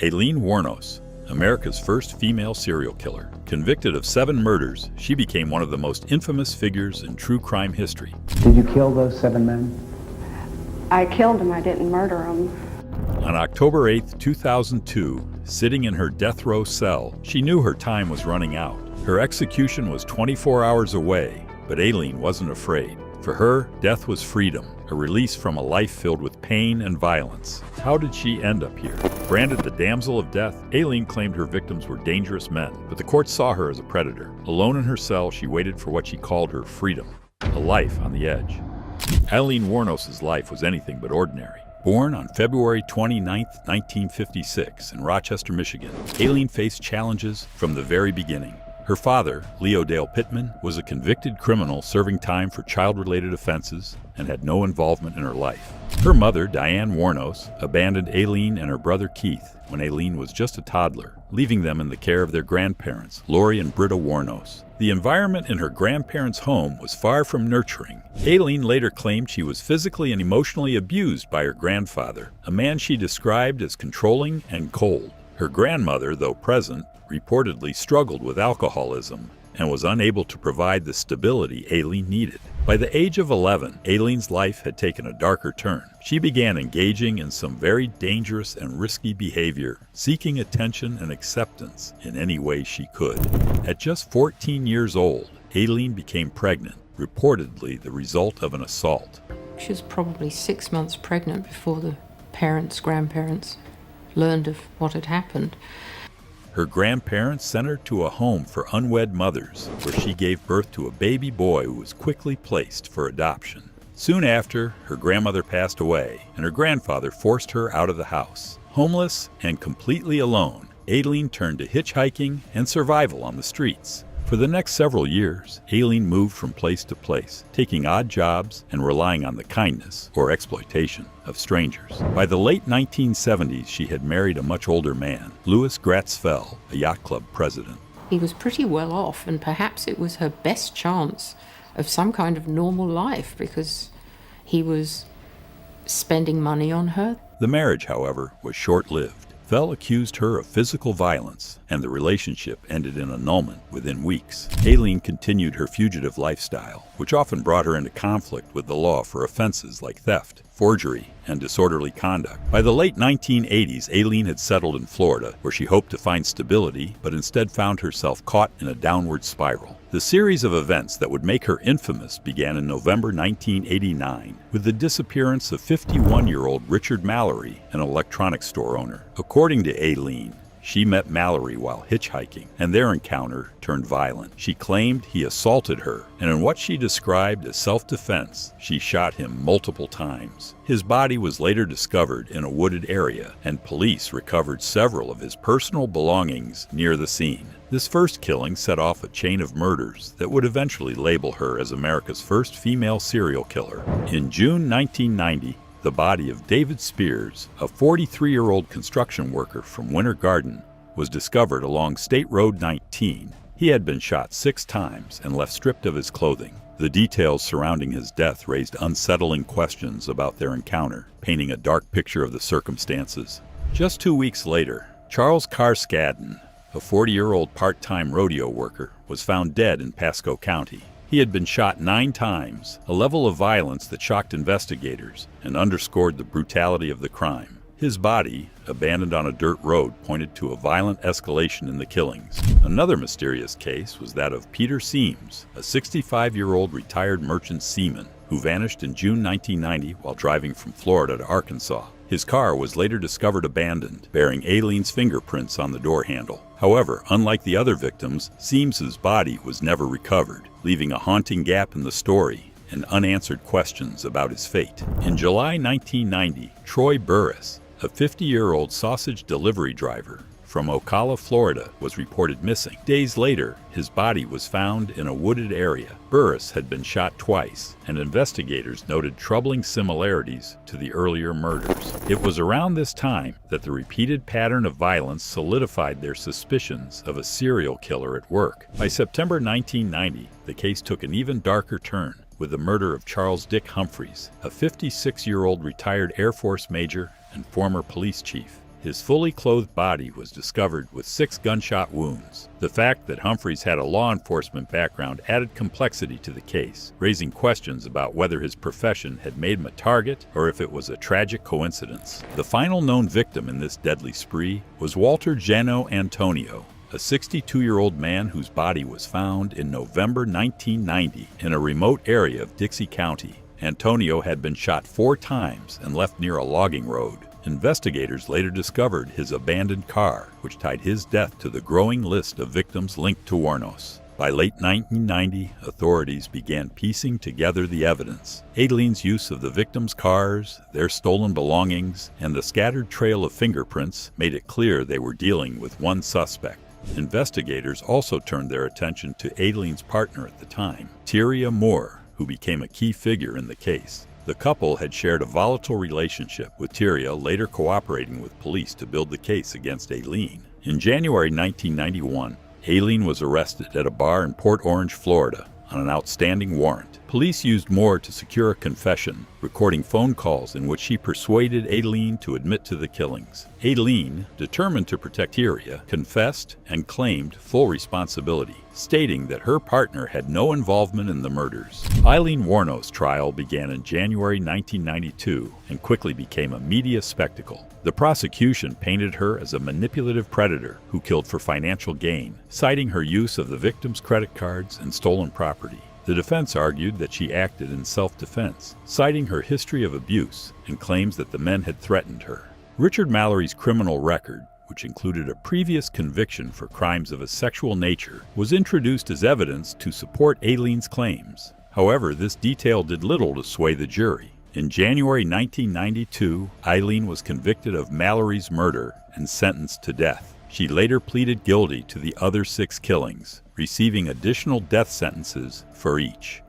Aileen Wuornos, America's first female serial killer. Convicted of 7 murders, she became one of the most infamous figures in true crime history. Did you kill those 7 men? I killed them, I didn't murder them. On October 8, 2002, sitting in her death row cell, she knew her time was running out. Her execution was 24 hours away, but Aileen wasn't afraid. For her, death was freedom, a release from a life filled with pain and violence. How did she end up here? Branded the Damsel of Death, Aileen claimed her victims were dangerous men, but the court saw her as a predator. Alone in her cell, she waited for what she called her freedom, a life on the edge. Aileen Wuornos' life was anything but ordinary. Born on February 29, 1956, in Rochester, Michigan, Aileen faced challenges from the very beginning. Her father, Leo Dale Pittman, was a convicted criminal serving time for child-related offenses and had no involvement in her life. Her mother, Diane Wuornos, abandoned Aileen and her brother Keith when Aileen was just a toddler, leaving them in the care of their grandparents, Lori and Britta Wuornos. The environment in her grandparents' home was far from nurturing. Aileen later claimed she was physically and emotionally abused by her grandfather, a man she described as controlling and cold. Her grandmother, though present, reportedly struggled with alcoholism and was unable to provide the stability Aileen needed. By the age of 11, Aileen's life had taken a darker turn. She began engaging in some very dangerous and risky behavior, seeking attention and acceptance in any way she could. At just 14 years old, Aileen became pregnant, reportedly the result of an assault. She was probably 6 months pregnant before the grandparents learned of what had happened. Her grandparents sent her to a home for unwed mothers, where she gave birth to a baby boy who was quickly placed for adoption. Soon after, her grandmother passed away, and her grandfather forced her out of the house. Homeless and completely alone, Aileen turned to hitchhiking and survival on the streets. For the next several years, Aileen moved from place to place, taking odd jobs and relying on the kindness, or exploitation, of strangers. By the late 1970s, she had married a much older man, Louis Gratz-Fell, a yacht club president. He was pretty well off, and perhaps it was her best chance of some kind of normal life because he was spending money on her. The marriage, however, was short-lived. Fell accused her of physical violence, and the relationship ended in annulment within weeks. Aileen continued her fugitive lifestyle, which often brought her into conflict with the law for offenses like theft, forgery, and disorderly conduct. By the late 1980s, Aileen had settled in Florida, where she hoped to find stability, but instead found herself caught in a downward spiral. The series of events that would make her infamous began in November 1989 with the disappearance of 51-year-old Richard Mallory, an electronics store owner. According to Aileen, she met Mallory while hitchhiking, and their encounter turned violent. She claimed he assaulted her, and in what she described as self-defense, she shot him multiple times. His body was later discovered in a wooded area, and police recovered several of his personal belongings near the scene. This first killing set off a chain of murders that would eventually label her as America's first female serial killer. In June 1990, the body of David Spears, a 43-year-old construction worker from Winter Garden, was discovered along State Road 19. He had been shot 6 times and left stripped of his clothing. The details surrounding his death raised unsettling questions about their encounter, painting a dark picture of the circumstances. Just 2 weeks later, Charles Carskadden, a 40-year-old part-time rodeo worker, was found dead in Pasco County. He had been shot 9 times, a level of violence that shocked investigators and underscored the brutality of the crime. His body, abandoned on a dirt road, pointed to a violent escalation in the killings. Another mysterious case was that of Peter Seams, a 65-year-old retired merchant seaman who vanished in June 1990 while driving from Florida to Arkansas. His car was later discovered abandoned, bearing Aileen's fingerprints on the door handle. However, unlike the other victims, Seams's body was never recovered, leaving a haunting gap in the story and unanswered questions about his fate. In July 1990, Troy Burris, a 50-year-old sausage delivery driver from Ocala, Florida, was reported missing. Days later, his body was found in a wooded area. Burris had been shot twice, and investigators noted troubling similarities to the earlier murders. It was around this time that the repeated pattern of violence solidified their suspicions of a serial killer at work. By September 1990, the case took an even darker turn, with the murder of Charles Dick Humphreys, a 56-year-old retired Air Force major and former police chief. his fully clothed body was discovered with 6 gunshot wounds. The fact that Humphreys had a law enforcement background added complexity to the case, raising questions about whether his profession had made him a target or if it was a tragic coincidence. The final known victim in this deadly spree was Walter Geno Antonio, a 62-year-old man whose body was found in November 1990 in a remote area of Dixie County. Antonio had been shot 4 times and left near a logging road. Investigators later discovered his abandoned car, which tied his death to the growing list of victims linked to Wuornos. By late 1990, authorities began piecing together the evidence. Aileen's use of the victims' cars, their stolen belongings, and the scattered trail of fingerprints made it clear they were dealing with one suspect. Investigators also turned their attention to Aileen's partner at the time, Tyria Moore, who became a key figure in the case. The couple had shared a volatile relationship, with Tyria later cooperating with police to build the case against Aileen. In January 1991, Aileen was arrested at a bar in Port Orange, Florida, on an outstanding warrant. Police used Moore to secure a confession, recording phone calls in which she persuaded Aileen to admit to the killings. Aileen, determined to protect Tyria, confessed and claimed full responsibility, stating that her partner had no involvement in the murders. Aileen Wuornos' trial began in January 1992 and quickly became a media spectacle. The prosecution painted her as a manipulative predator who killed for financial gain, citing her use of the victims' credit cards and stolen property. The defense argued that she acted in self-defense, citing her history of abuse and claims that the men had threatened her. Richard Mallory's criminal record, which included a previous conviction for crimes of a sexual nature, was introduced as evidence to support Aileen's claims. However, this detail did little to sway the jury. In January 1992, Aileen was convicted of Mallory's murder and sentenced to death. She later pleaded guilty to the other 6 killings, receiving additional death sentences for each.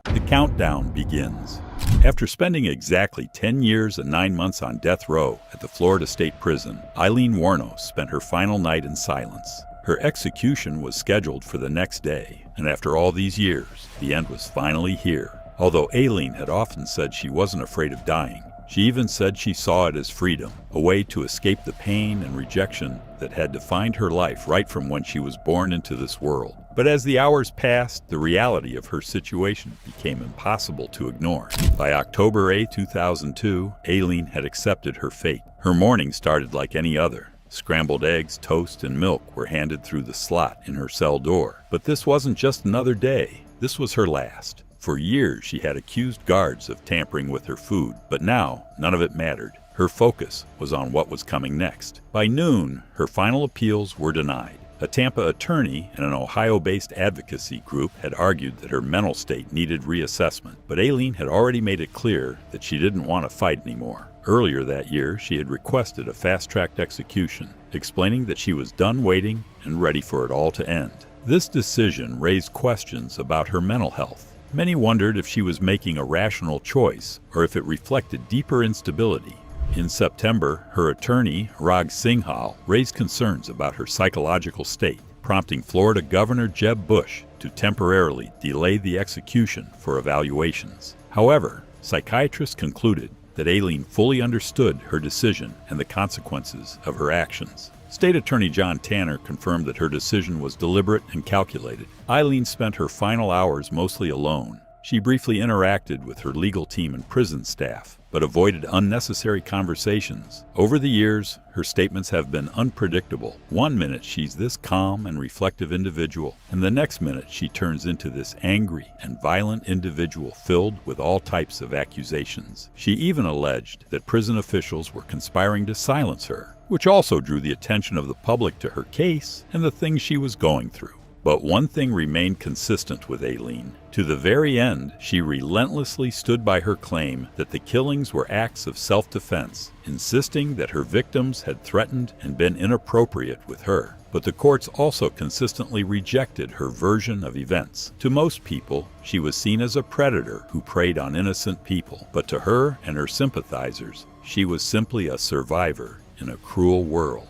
The countdown begins. After spending exactly 10 years and 9 months on death row at the Florida State Prison, Aileen Wuornos spent her final night in silence. Her execution was scheduled for the next day, and after all these years, the end was finally here. Although Aileen had often said she wasn't afraid of dying, she even said she saw it as freedom, a way to escape the pain and rejection that had defined her life right from when she was born into this world. But as the hours passed, the reality of her situation became impossible to ignore. By October 8, 2002, Aileen had accepted her fate. Her morning started like any other. Scrambled eggs, toast, and milk were handed through the slot in her cell door. But this wasn't just another day. This was her last. For years, she had accused guards of tampering with her food, but now none of it mattered. Her focus was on what was coming next. By noon, her final appeals were denied. A Tampa attorney and an Ohio-based advocacy group had argued that her mental state needed reassessment, but Aileen had already made it clear that she didn't want to fight anymore. Earlier that year, she had requested a fast-tracked execution, explaining that she was done waiting and ready for it all to end. This decision raised questions about her mental health. Many wondered if she was making a rational choice or if it reflected deeper instability. In September, her attorney, Rag Singhal, raised concerns about her psychological state, prompting Florida Governor Jeb Bush to temporarily delay the execution for evaluations. However, psychiatrists concluded that Aileen fully understood her decision and the consequences of her actions. State Attorney John Tanner confirmed that her decision was deliberate and calculated. Aileen spent her final hours mostly alone. She briefly interacted with her legal team and prison staff, but avoided unnecessary conversations. Over the years, her statements have been unpredictable. One minute she's this calm and reflective individual, and the next minute she turns into this angry and violent individual filled with all types of accusations. She even alleged that prison officials were conspiring to silence her, which also drew the attention of the public to her case and the things she was going through. But one thing remained consistent with Aileen. To the very end, she relentlessly stood by her claim that the killings were acts of self-defense, insisting that her victims had threatened and been inappropriate with her. But the courts also consistently rejected her version of events. To most people, she was seen as a predator who preyed on innocent people. But to her and her sympathizers, she was simply a survivor in a cruel world.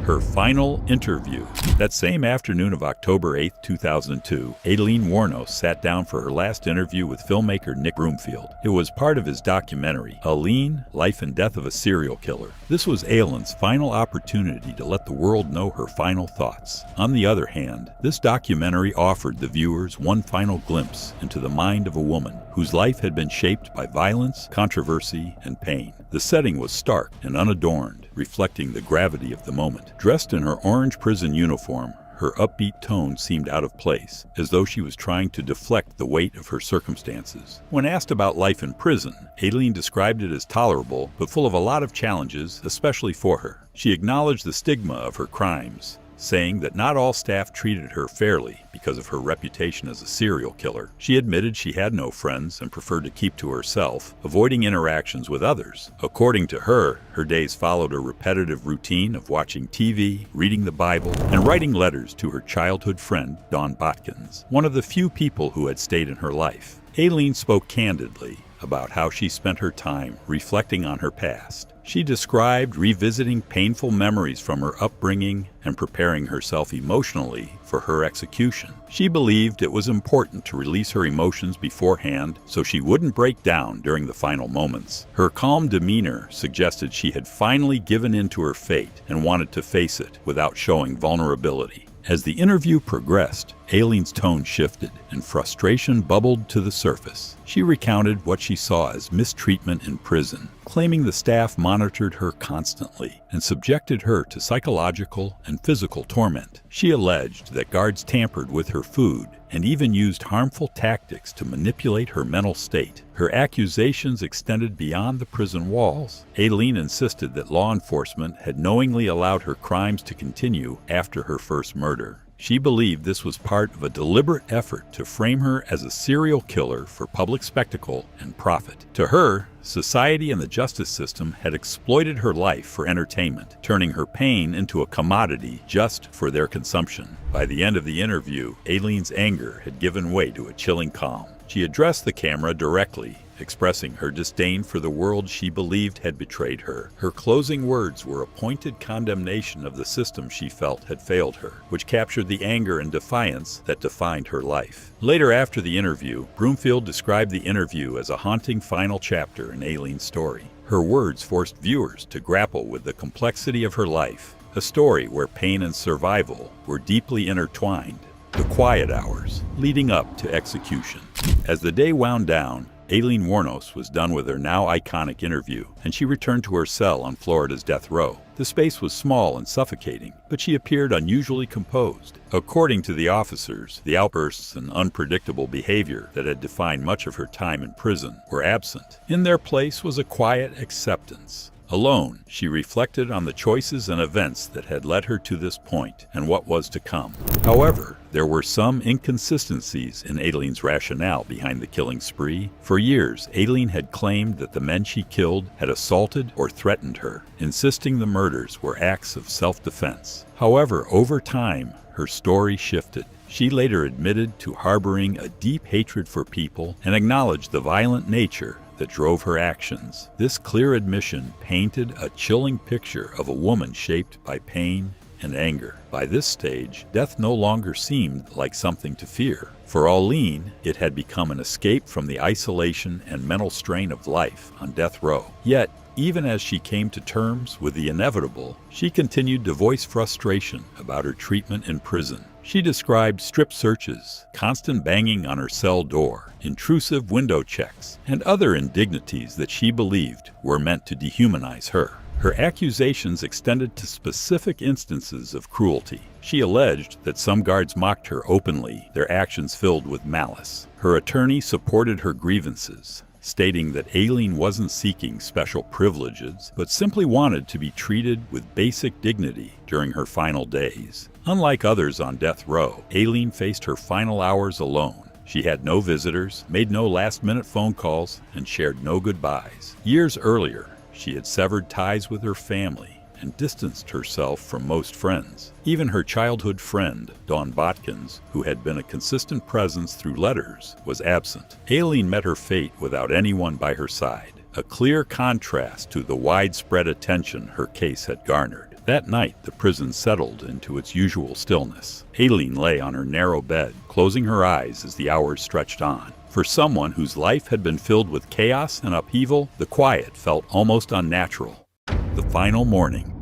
Her final interview. That same afternoon of October 8, 2002, Aileen Wuornos sat down for her last interview with filmmaker Nick Broomfield. It was part of his documentary, Aileen, Life and Death of a Serial Killer. This was Aileen's final opportunity to let the world know her final thoughts. On the other hand, this documentary offered the viewers one final glimpse into the mind of a woman whose life had been shaped by violence, controversy, and pain. The setting was stark and unadorned, reflecting the gravity of the moment. Dressed in her orange prison uniform, her upbeat tone seemed out of place, as though she was trying to deflect the weight of her circumstances. When asked about life in prison, Aileen described it as tolerable, but full of a lot of challenges, especially for her. She acknowledged the stigma of her crimes, saying that not all staff treated her fairly because of her reputation as a serial killer. She admitted she had no friends and preferred to keep to herself, avoiding interactions with others. According to her, her days followed a repetitive routine of watching TV, reading the Bible, and writing letters to her childhood friend, Dawn Botkins, one of the few people who had stayed in her life. Aileen spoke candidly about how she spent her time reflecting on her past. She described revisiting painful memories from her upbringing and preparing herself emotionally for her execution. She believed it was important to release her emotions beforehand so she wouldn't break down during the final moments. Her calm demeanor suggested she had finally given in to her fate and wanted to face it without showing vulnerability. As the interview progressed, Aileen's tone shifted and frustration bubbled to the surface. She recounted what she saw as mistreatment in prison, claiming the staff monitored her constantly and subjected her to psychological and physical torment. She alleged that guards tampered with her food and even used harmful tactics to manipulate her mental state. Her accusations extended beyond the prison walls. Aileen insisted that law enforcement had knowingly allowed her crimes to continue after her first murder. She believed this was part of a deliberate effort to frame her as a serial killer for public spectacle and profit. To her, society and the justice system had exploited her life for entertainment, turning her pain into a commodity just for their consumption. By the end of the interview, Aileen's anger had given way to a chilling calm. She addressed the camera directly, expressing her disdain for the world she believed had betrayed her. Her closing words were a pointed condemnation of the system she felt had failed her, which captured the anger and defiance that defined her life. Later after the interview, Broomfield described the interview as a haunting final chapter in Aileen's story. Her words forced viewers to grapple with the complexity of her life, a story where pain and survival were deeply intertwined. The quiet hours leading up to execution. As the day wound down, Aileen Wuornos was done with her now iconic interview, and she returned to her cell on Florida's death row. The space was small and suffocating, but she appeared unusually composed. According to the officers, the outbursts and unpredictable behavior that had defined much of her time in prison were absent. In their place was a quiet acceptance. Alone, she reflected on the choices and events that had led her to this point and what was to come. However, there were some inconsistencies in Aileen's rationale behind the killing spree. For years, Aileen had claimed that the men she killed had assaulted or threatened her, insisting the murders were acts of self-defense. However, over time, her story shifted. She later admitted to harboring a deep hatred for people and acknowledged the violent nature that drove her actions. This clear admission painted a chilling picture of a woman shaped by pain and anger. By this stage, death no longer seemed like something to fear. For Aileen, it had become an escape from the isolation and mental strain of life on death row. Yet, even as she came to terms with the inevitable, she continued to voice frustration about her treatment in prison. She described strip searches, constant banging on her cell door, intrusive window checks, and other indignities that she believed were meant to dehumanize her. Her accusations extended to specific instances of cruelty. She alleged that some guards mocked her openly, their actions filled with malice. Her attorney supported her grievances, stating that Aileen wasn't seeking special privileges, but simply wanted to be treated with basic dignity during her final days. Unlike others on death row, Aileen faced her final hours alone. She had no visitors, made no last-minute phone calls, and shared no goodbyes. Years earlier, she had severed ties with her family and distanced herself from most friends. Even her childhood friend, Dawn Botkins, who had been a consistent presence through letters, was absent. Aileen met her fate without anyone by her side, a clear contrast to the widespread attention her case had garnered. That night, the prison settled into its usual stillness. Aileen lay on her narrow bed, closing her eyes as the hours stretched on. For someone whose life had been filled with chaos and upheaval, the quiet felt almost unnatural. The final morning.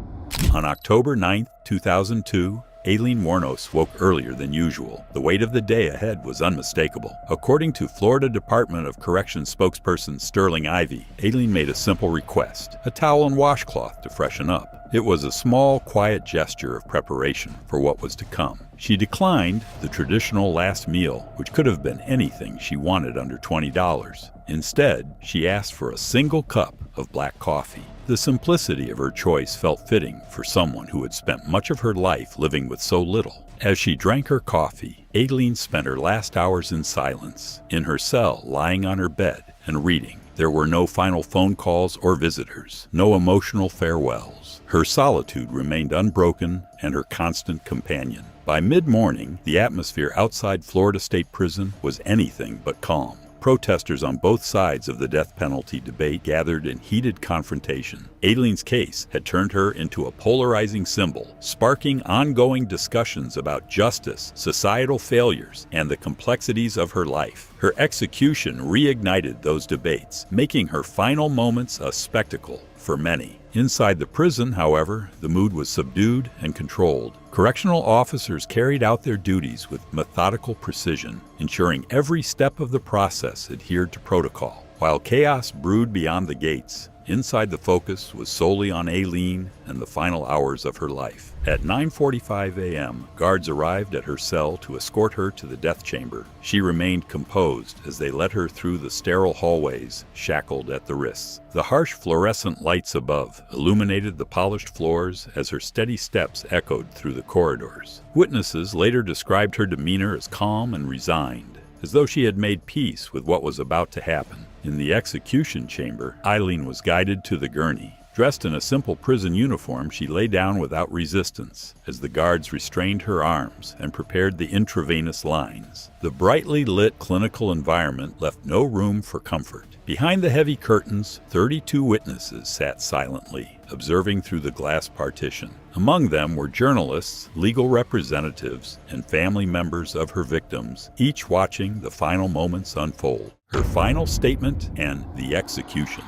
On October 9, 2002, Aileen Wuornos woke earlier than usual. The weight of the day ahead was unmistakable. According to Florida Department of Corrections spokesperson Sterling Ivey, Aileen made a simple request: a towel and washcloth to freshen up. It was a small, quiet gesture of preparation for what was to come. She declined the traditional last meal, which could have been anything she wanted under $20. Instead, she asked for a single cup of black coffee. The simplicity of her choice felt fitting for someone who had spent much of her life living with so little. As she drank her coffee, Aileen spent her last hours in silence, in her cell, lying on her bed and reading. There were no final phone calls or visitors, no emotional farewells. Her solitude remained unbroken and her constant companion. By mid-morning, the atmosphere outside Florida State Prison was anything but calm. Protesters on both sides of the death penalty debate gathered in heated confrontation. Aileen's case had turned her into a polarizing symbol, sparking ongoing discussions about justice, societal failures, and the complexities of her life. Her execution reignited those debates, making her final moments a spectacle for many. Inside the prison, however, the mood was subdued and controlled. Correctional officers carried out their duties with methodical precision, ensuring every step of the process adhered to protocol. While chaos brewed beyond the gates, inside the focus was solely on Aileen and the final hours of her life. At 9:45 a.m., guards arrived at her cell to escort her to the death chamber. She remained composed as they led her through the sterile hallways, shackled at the wrists. The harsh fluorescent lights above illuminated the polished floors as her steady steps echoed through the corridors. Witnesses later described her demeanor as calm and resigned, as though she had made peace with what was about to happen. In the execution chamber, Aileen was guided to the gurney. Dressed in a simple prison uniform, she lay down without resistance as the guards restrained her arms and prepared the intravenous lines. The brightly lit clinical environment left no room for comfort. Behind the heavy curtains, 32 witnesses sat silently, observing through the glass partition. Among them were journalists, legal representatives, and family members of her victims, each watching the final moments unfold. Her final statement and the execution.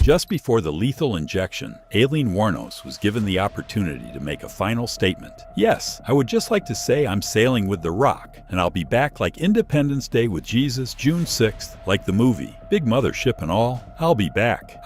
Just before the lethal injection, Aileen Wuornos was given the opportunity to make a final statement. "Yes, I would just like to say I'm sailing with the Rock, and I'll be back like Independence Day with Jesus, June 6th, like the movie. Big mothership and all. I'll be back,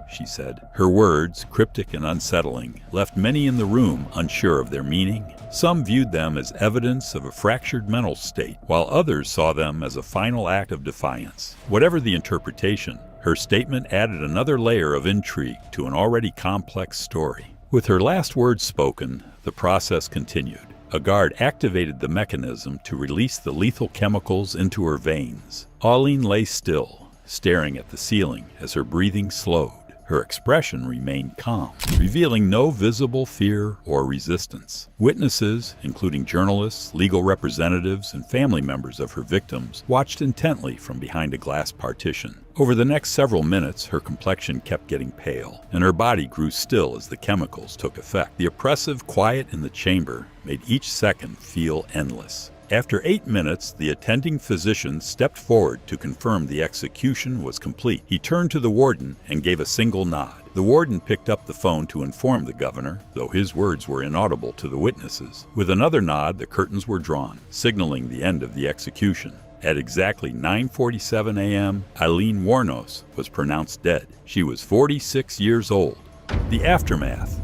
she said. Her words, cryptic and unsettling, left many in the room unsure of their meaning. Some viewed them as evidence of a fractured mental state, while others saw them as a final act of defiance. Whatever the interpretation, her statement added another layer of intrigue to an already complex story. With her last words spoken, the process continued. A guard activated the mechanism to release the lethal chemicals into her veins. Aileen lay still, staring at the ceiling as her breathing slowed. Her expression remained calm, revealing no visible fear or resistance. Witnesses, including journalists, legal representatives, and family members of her victims, watched intently from behind a glass partition. Over the next several minutes, her complexion kept getting pale, and her body grew still as the chemicals took effect. The oppressive quiet in the chamber made each second feel endless. After 8 minutes, the attending physician stepped forward to confirm the execution was complete. He turned to the warden and gave a single nod. The warden picked up the phone to inform the governor, though his words were inaudible to the witnesses. With another nod, the curtains were drawn, signaling the end of the execution. At exactly 9:47 a.m., Aileen Wuornos was pronounced dead. She was 46 years old. The aftermath.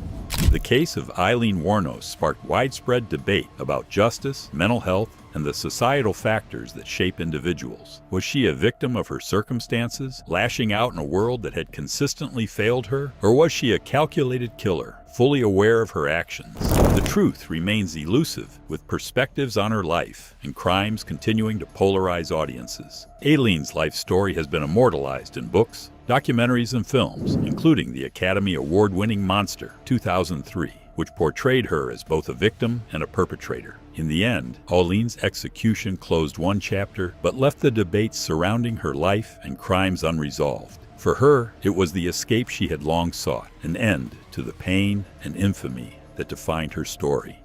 The case of Aileen Wuornos sparked widespread debate about justice, mental health, and the societal factors that shape individuals. Was she a victim of her circumstances, lashing out in a world that had consistently failed her? Or was she a calculated killer, fully aware of her actions? The truth remains elusive, with perspectives on her life and crimes continuing to polarize audiences. Aileen's life story has been immortalized in books, documentaries, and films, including the Academy Award-winning Monster, 2003, which portrayed her as both a victim and a perpetrator. In the end, Aileen's execution closed one chapter, but left the debates surrounding her life and crimes unresolved. For her, it was the escape she had long sought, an end to the pain and infamy that defined her story.